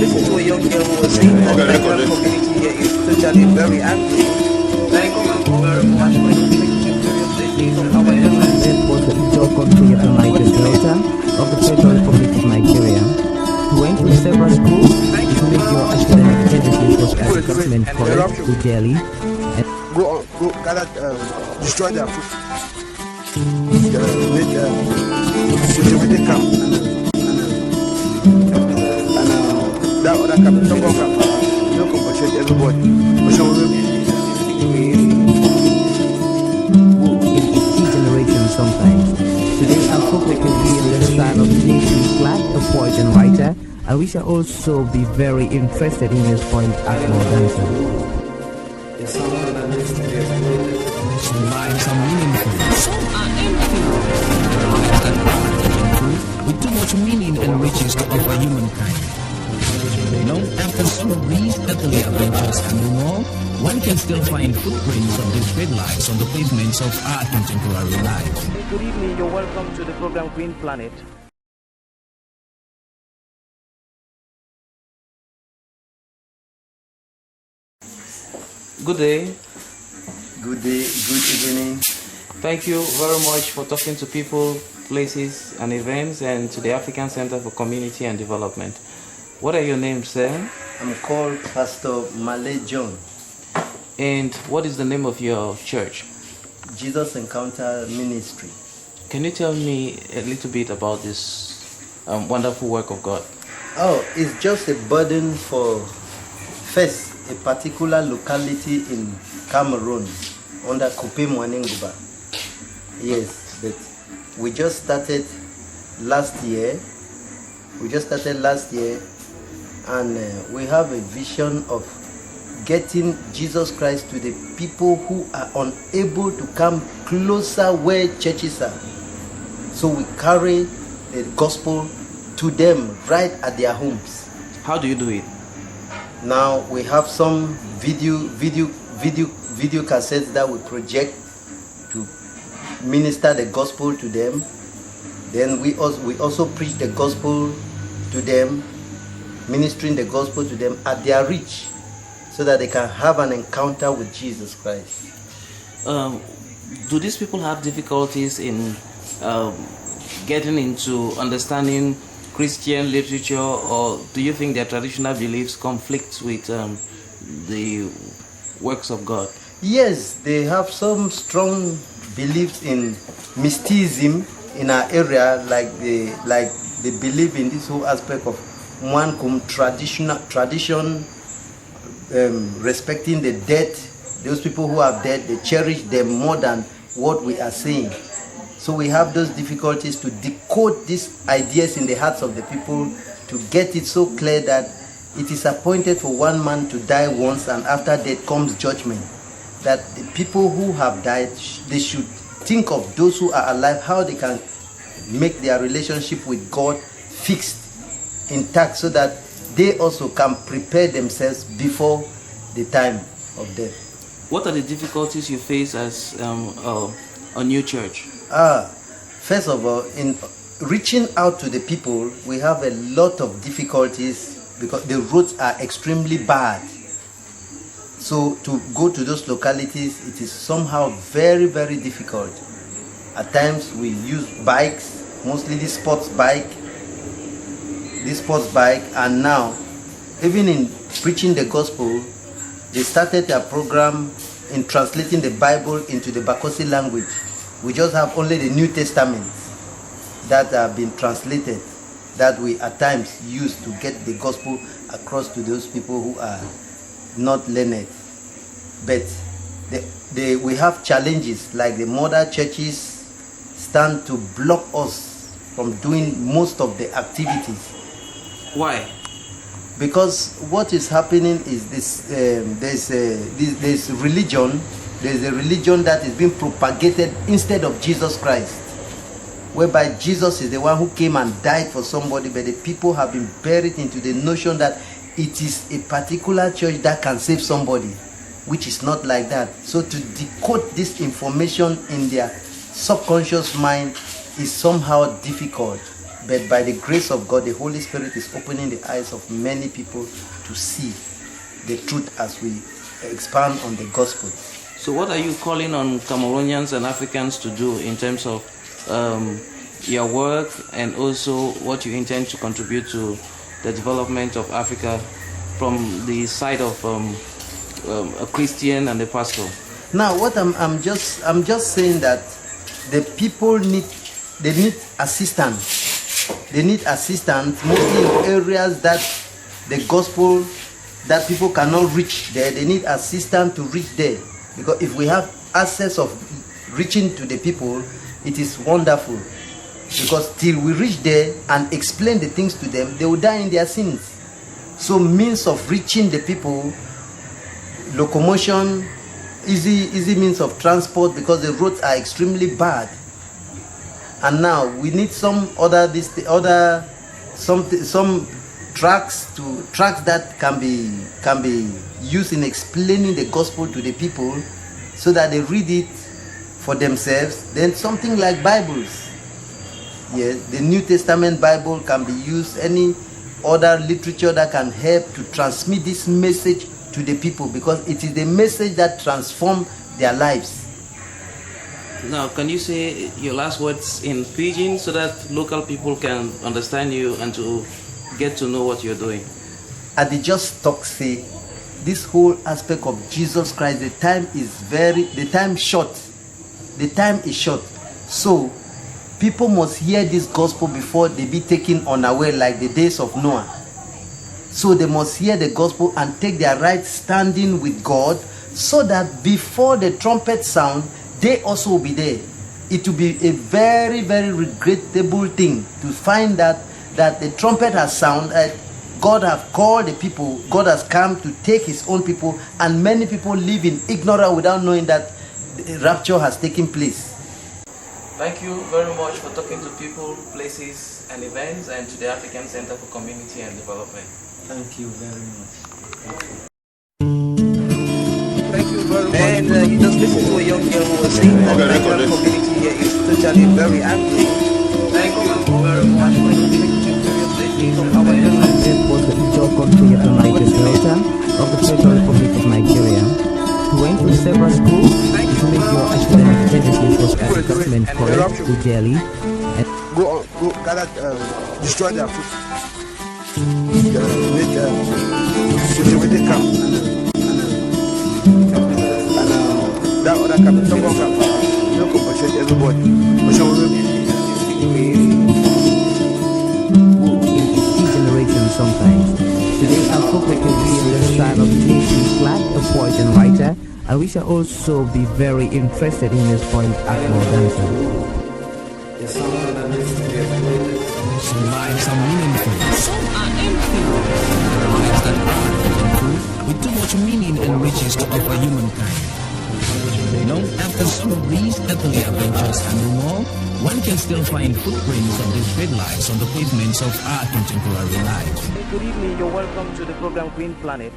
listen to a young girl who was saying that the Nigerian community here is totally very angry. Thank you very much for your from our President was the Ijaw country of the Niger Delta of the Federal Republic of Nigeria. He went to several schools. His major academic services was at the government college to Delhi. Go gather, destroy their food. Make security camp and that other camp, Tongo camp. You don't compensate everybody. In its generation sometimes. Today our focus will be on the son of J.C. Clark, a poet and writer, and we shall also be very interested in his point as more dancer. Some lines are meaningful, some are empty. With too much meaning and riches to offer humankind. Long after some of these earthly adventures and more, one can still find footprints of these great lives on the pavements of our contemporary life. Good evening, you're welcome to the program Green Planet. Good day. Good day, good evening. Thank you very much for talking to people, places and events, and to the African Center for Community and Development. What are your names, sir? I'm called Pastor Malay John. And what is the name of your church? Jesus Encounter Ministry. Can you tell me a little bit about this wonderful work of God? Oh, it's just a burden for first a particular locality in Cameroon under Kupe. Yes, but we just started last year. And we have a vision of getting Jesus Christ to the people who are unable to come closer where churches are. So we carry the gospel to them right at their homes. How do you do it? Now we have some video cassettes that we project to minister the gospel to them. Then we also preach the gospel to them, ministering the gospel to them at their reach, so that they can have an encounter with Jesus Christ. Do these people have difficulties in getting into understanding Christian literature, or do you think their traditional beliefs conflict with the works of God? Yes, they have some strong beliefs in mysticism in our area, like they believe in this whole aspect of tradition, respecting the dead. Those people who are dead, they cherish them more than what we are saying. So we have those difficulties to decode these ideas in the hearts of the people, to get it so clear that it is appointed for one man to die once, and after death comes judgment. That the people who have died, they should think of those who are alive, how they can make their relationship with God fixed, intact, so that they also can prepare themselves before the time of death. What are the difficulties you face as a new church? First of all, in reaching out to the people, we have a lot of difficulties because the roads are extremely bad. So to go to those localities, it is somehow very, very difficult. At times we use bikes, mostly the sports bike, and now even in preaching the gospel, they started a program in translating the Bible into the Bakosi language. We just have only the New Testament that have been translated, that we at times use to get the gospel across to those people who are not learned. But we have challenges, like the mother churches stand to block us from doing most of the activities. Why? Because what is happening is this: there's a religion that is being propagated instead of Jesus Christ, whereby Jesus is the one who came and died for somebody, but the people have been buried into the notion that it is a particular church that can save somebody, which is not like that. So to decode this information in their subconscious mind is somehow difficult. But by the grace of God, the Holy Spirit is opening the eyes of many people to see the truth as we expand on the gospel. So what are you calling on Cameroonians and Africans to do in terms of your work and also what you intend to contribute to the development of Africa from the side of a Christian and a pastor? Now, what I'm just saying that the people need assistance. They need assistance mostly in areas that the gospel that people cannot reach there. They need assistance to reach there, because if we have access of reaching to the people, it is wonderful. Because till we reach there and explain the things to them, they will die in their sins. So means of reaching the people, locomotion, easy means of transport, because the roads are extremely bad. And now we need some tracks that can be used in explaining the gospel to the people, so that they read it for themselves. Then something like Bibles. Yes, the New Testament Bible can be used, any other literature that can help to transmit this message to the people, because it is the message that transforms their lives. Now, can you say your last words in Pidgin so that local people can understand you and to get to know what you're doing? At the just talk say, this whole aspect of Jesus Christ, the time is short. The time is short. So people must hear this gospel before they be taken unaware, like the days of Noah. So they must hear the gospel and take their right standing with God, so that before the trumpet sound, they also will be there. It will be a very, very regrettable thing to find that the trumpet has sounded, God has called the people, God has come to take his own people, and many people live in ignorance without knowing that the rapture has taken place. Thank you very much for talking to people, places and events, and to the African Center for Community and Development. Thank you very much. Thank you very much. And you just listen to a young girl who was saying that the Nigerian community here is totally very angry. Thank you very much for listening to various ladies from our This was the Ijo country of the Niger Delta of the Federal Republic of Nigeria, who went to several schools to make your academic genesis was as a government college to Delhi. Go gather, destroy their food. Make security camp and that other camp, Tongo camp. You know, compensate everybody. Generation sometimes. Today our focus will be on the style of J.C. Clark, a poet and writer, and we shall also be very interested in his point Akmo dancer. Some lives are meaningful, some are empty. There are lives that are meaningful, with too much meaning and riches to offer humankind. Long after some of these earthly adventures and no more, one can still find footprints of these great lives on the pavements of our contemporary life. Good evening, you're welcome to the program Green Planet.